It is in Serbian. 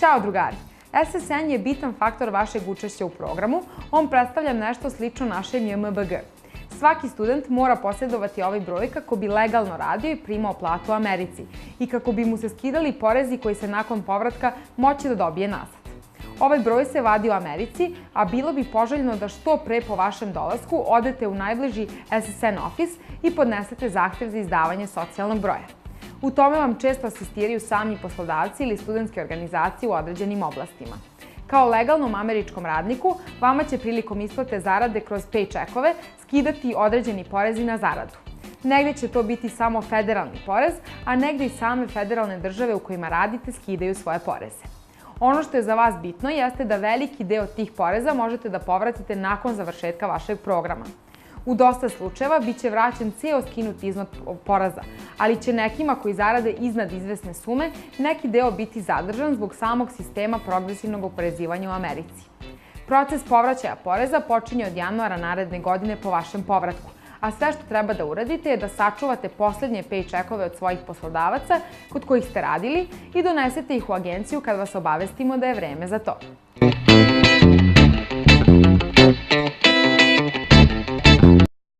Ćao drugari! SSN je bitan faktor vašeg učešća u programu, on predstavlja nešto slično našem JMBG. Svaki student mora posjedovati ovaj broj kako bi legalno radio i primao platu u Americi i kako bi mu se skidali porezi koji se nakon povratka moći da dobije nazad. Ovaj broj se vadi u Americi, a bilo bi poželjno da što pre po vašem dolasku odete u najbliži SSN office i podnesete zahtev za izdavanje socijalnog broja. U tome vam često asistiraju sami poslodavci ili studentske organizacije u određenim oblastima. Kao legalnom američkom radniku, vama će prilikom isplate zarade kroz paycheckove skidati određeni porezi na zaradu. Negde će to biti samo federalni porez, a negde i same federalne države u kojima radite skidaju svoje poreze. Ono što je za vas bitno jeste da veliki deo tih poreza možete da povratite nakon završetka vašeg programa. U dosta slučajeva biće vraćen ceo skinuti iznos poreza, ali će nekima koji zarade iznad izvesne sume neki deo biti zadržan zbog samog sistema progresivnog oporezivanja u Americi. Proces povraćaja poreza počinje od januara naredne godine po vašem povratku, a sve što treba da uradite je da sačuvate poslednje paycheckove od svojih poslodavaca kod kojih ste radili i donesete ih u agenciju kad vas obavestimo da je vreme za to.